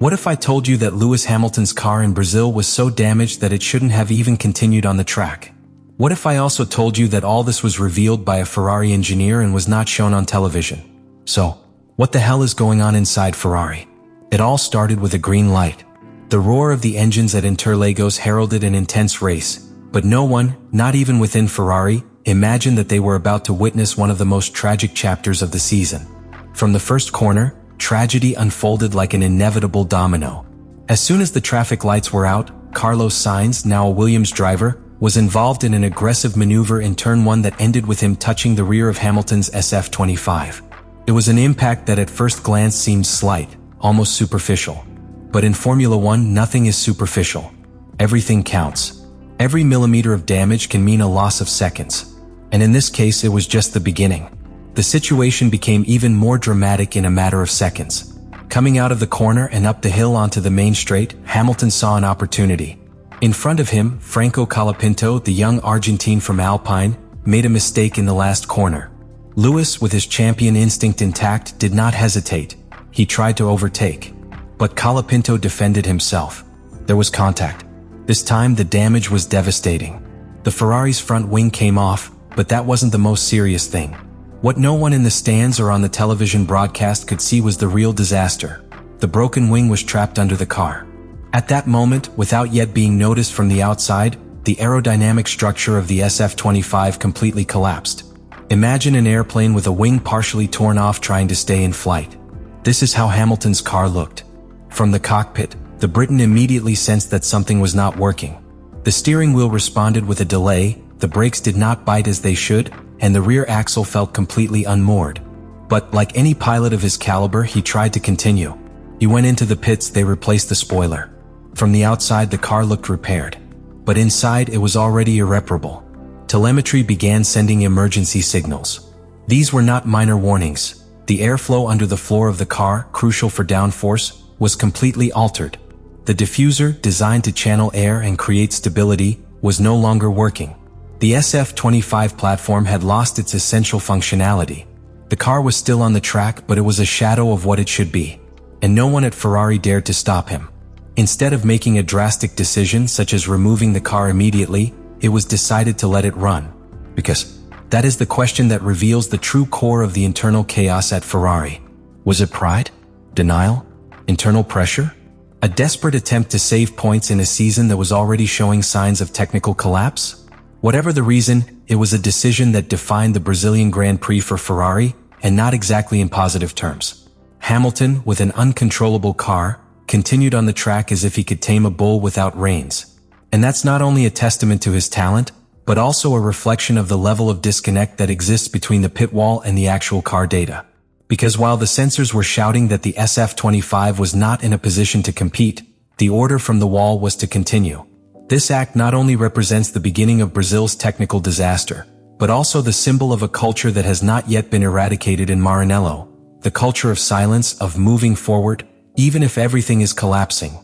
What if I told you that Lewis Hamilton's car in Brazil was so damaged that it shouldn't have even continued on the track? What if I also told you that all this was revealed by a Ferrari engineer and was not shown on television? So, what the hell is going on inside Ferrari? It all started with a green light. The roar of the engines at Interlagos heralded an intense race, but no one, not even within Ferrari, imagined that they were about to witness one of the most tragic chapters of the season. From the first corner, tragedy unfolded like an inevitable domino. As soon as the traffic lights were out, Carlos Sainz, now a Williams driver, was involved in an aggressive maneuver in turn 1 that ended with him touching the rear of Hamilton's SF25. It was an impact that at first glance seemed slight, almost superficial. But in Formula 1, nothing is superficial. Everything counts. Every millimeter of damage can mean a loss of seconds. And in this case, it was just the beginning. The situation became even more dramatic in a matter of seconds. Coming out of the corner and up the hill onto the main straight, Hamilton saw an opportunity. In front of him, Franco Colapinto, the young Argentine from Alpine, made a mistake in the last corner. Lewis, with his champion instinct intact, did not hesitate. He tried to overtake. But Colapinto defended himself. There was contact. This time, the damage was devastating. The Ferrari's front wing came off, but that wasn't the most serious thing. What no one in the stands or on the television broadcast could see was the real disaster. The broken wing was trapped under the car. At that moment, without yet being noticed from the outside, the aerodynamic structure of the SF25 completely collapsed. Imagine an airplane with a wing partially torn off trying to stay in flight. This is how Hamilton's car looked. From the cockpit, the Briton immediately sensed that something was not working. The steering wheel responded with a delay, the brakes did not bite as they should, and the rear axle felt completely unmoored. But like any pilot of his caliber, he tried to continue. He went into the pits, they replaced the spoiler. From the outside, the car looked repaired. But inside, it was already irreparable. Telemetry began sending emergency signals. These were not minor warnings. The airflow under the floor of the car, crucial for downforce, was completely altered. The diffuser, designed to channel air and create stability, was no longer working. The SF25 platform had lost its essential functionality. The car was still on the track, but it was a shadow of what it should be. And no one at Ferrari dared to stop him. Instead of making a drastic decision such as removing the car immediately, it was decided to let it run. Because that is the question that reveals the true core of the internal chaos at Ferrari. Was it pride? Denial? Internal pressure? A desperate attempt to save points in a season that was already showing signs of technical collapse? Whatever the reason, it was a decision that defined the Brazilian Grand Prix for Ferrari, and not exactly in positive terms. Hamilton, with an uncontrollable car, continued on the track as if he could tame a bull without reins. And that's not only a testament to his talent, but also a reflection of the level of disconnect that exists between the pit wall and the actual car data. Because while the sensors were shouting that the SF25 was not in a position to compete, the order from the wall was to continue. This act not only represents the beginning of Brazil's technical disaster, but also the symbol of a culture that has not yet been eradicated in Maranello, the culture of silence, of moving forward, even if everything is collapsing.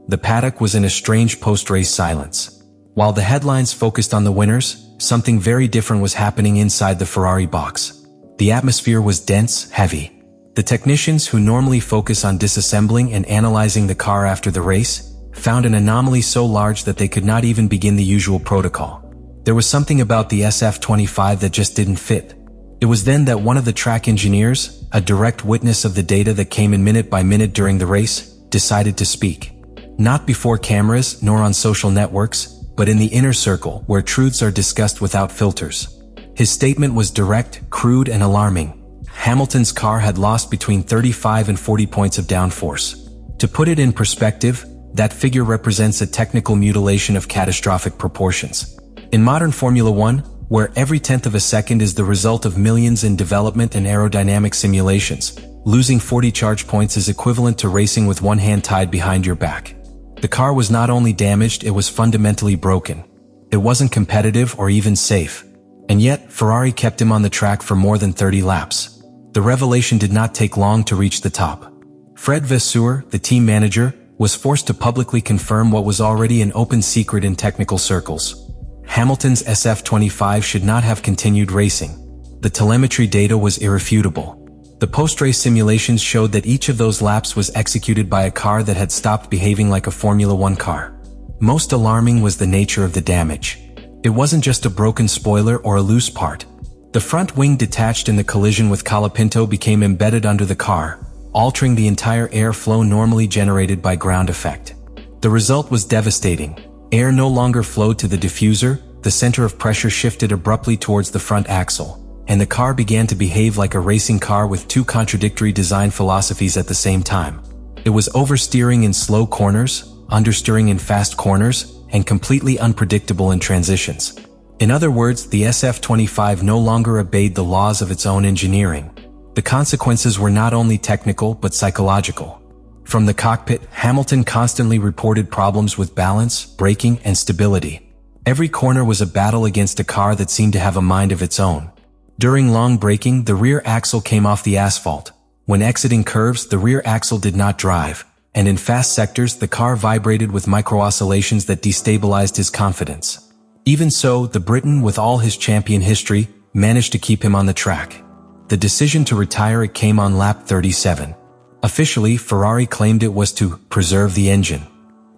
The paddock was in a strange post-race silence. While the headlines focused on the winners, something very different was happening inside the Ferrari box. The atmosphere was dense, heavy. The technicians who normally focus on disassembling and analyzing the car after the race found an anomaly so large that they could not even begin the usual protocol. There was something about the SF25 that just didn't fit. It was then that one of the track engineers, a direct witness of the data that came in minute by minute during the race, decided to speak. Not before cameras, nor on social networks, but in the inner circle, where truths are discussed without filters. His statement was direct, crude, and alarming. Hamilton's car had lost between 35 and 40 points of downforce. To put it in perspective, that figure represents a technical mutilation of catastrophic proportions. In modern Formula 1, where every tenth of a second is the result of millions in development and aerodynamic simulations, losing 40 charge points is equivalent to racing with one hand tied behind your back. The car was not only damaged, it was fundamentally broken. It wasn't competitive or even safe. And yet, Ferrari kept him on the track for more than 30 laps. The revelation did not take long to reach the top. Frederic Vasseur, the team manager, was forced to publicly confirm what was already an open secret in technical circles. Hamilton's SF25 should not have continued racing. The telemetry data was irrefutable. The post-race simulations showed that each of those laps was executed by a car that had stopped behaving like a Formula One car. Most alarming was the nature of the damage. It wasn't just a broken spoiler or a loose part. The front wing detached in the collision with Colapinto became embedded under the car, altering the entire air flow normally generated by ground effect. The result was devastating. Air no longer flowed to the diffuser, the center of pressure shifted abruptly towards the front axle, and the car began to behave like a racing car with two contradictory design philosophies at the same time. It was oversteering in slow corners, understeering in fast corners, and completely unpredictable in transitions. In other words, the SF25 no longer obeyed the laws of its own engineering. The consequences were not only technical but psychological. From the cockpit, Hamilton constantly reported problems with balance, braking, and stability. Every corner was a battle against a car that seemed to have a mind of its own. During long braking, the rear axle came off the asphalt. When exiting curves, the rear axle did not drive, and in fast sectors, the car vibrated with micro-oscillations that destabilized his confidence. Even so, the Briton, with all his champion history, managed to keep him on the track. The decision to retire it came on lap 37. Officially, Ferrari claimed it was to preserve the engine.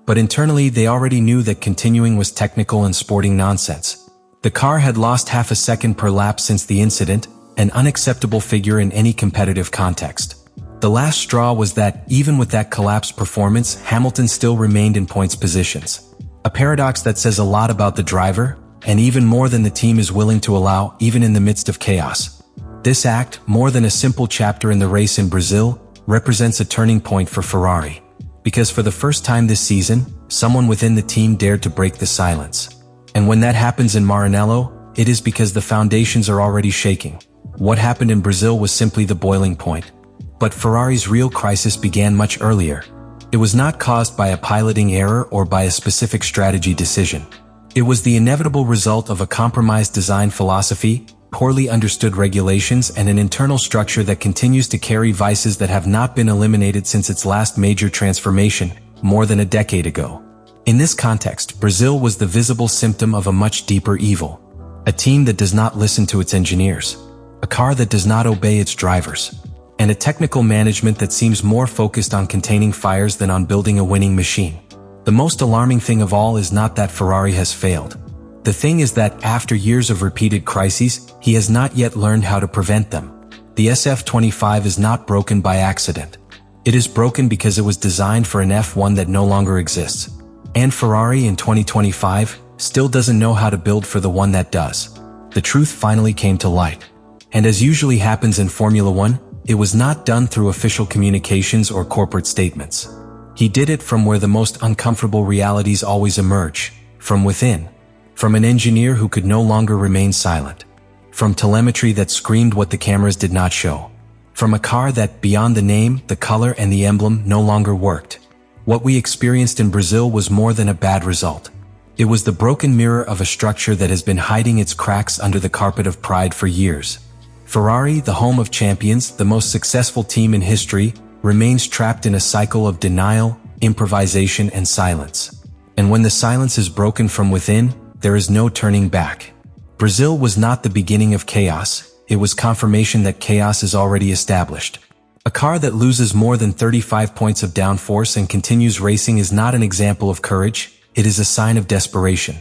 But internally, they already knew that continuing was technical and sporting nonsense. The car had lost half a second per lap since the incident, an unacceptable figure in any competitive context. The last straw was that, even with that collapsed performance, Hamilton still remained in points positions. A paradox that says a lot about the driver, and even more than the team is willing to allow, even in the midst of chaos. This act, more than a simple chapter in the race in Brazil, represents a turning point for Ferrari. Because for the first time this season, someone within the team dared to break the silence. And when that happens in Maranello, it is because the foundations are already shaking. What happened in Brazil was simply the boiling point. But Ferrari's real crisis began much earlier. It was not caused by a piloting error or by a specific strategy decision. It was the inevitable result of a compromised design philosophy, poorly understood regulations, and an internal structure that continues to carry vices that have not been eliminated since its last major transformation, more than a decade ago. In this context, Brazil was the visible symptom of a much deeper evil. A team that does not listen to its engineers. A car that does not obey its drivers. And a technical management that seems more focused on containing fires than on building a winning machine. The most alarming thing of all is not that Ferrari has failed. The thing is that, after years of repeated crises, he has not yet learned how to prevent them. The SF25 is not broken by accident. It is broken because it was designed for an F1 that no longer exists. And Ferrari in 2025 still doesn't know how to build for the one that does. The truth finally came to light. And as usually happens in Formula One, it was not done through official communications or corporate statements. He did it from where the most uncomfortable realities always emerge, from within. From an engineer who could no longer remain silent. From telemetry that screamed what the cameras did not show. From a car that, beyond the name, the color, and the emblem, no longer worked. What we experienced in Brazil was more than a bad result. It was the broken mirror of a structure that has been hiding its cracks under the carpet of pride for years. Ferrari, the home of champions, the most successful team in history, remains trapped in a cycle of denial, improvisation, and silence. And when the silence is broken from within, there is no turning back. Brazil was not the beginning of chaos, it was confirmation that chaos is already established. A car that loses more than 35 points of downforce and continues racing is not an example of courage, it is a sign of desperation.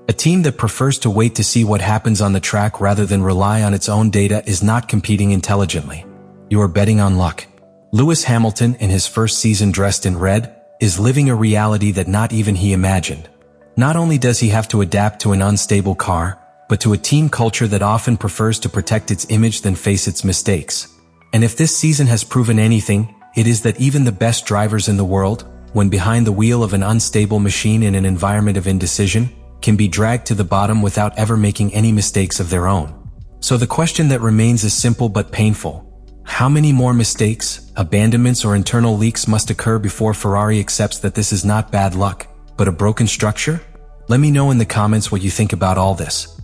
A team that prefers to wait to see what happens on the track rather than rely on its own data is not competing intelligently. You are betting on luck. Lewis Hamilton, in his first season dressed in red, is living a reality that not even he imagined. Not only does he have to adapt to an unstable car, but to a team culture that often prefers to protect its image than face its mistakes. And if this season has proven anything, it is that even the best drivers in the world, when behind the wheel of an unstable machine in an environment of indecision, can be dragged to the bottom without ever making any mistakes of their own. So the question that remains is simple but painful. How many more mistakes, abandonments, or internal leaks must occur before Ferrari accepts that this is not bad luck, but a broken structure? Let me know in the comments what you think about all this.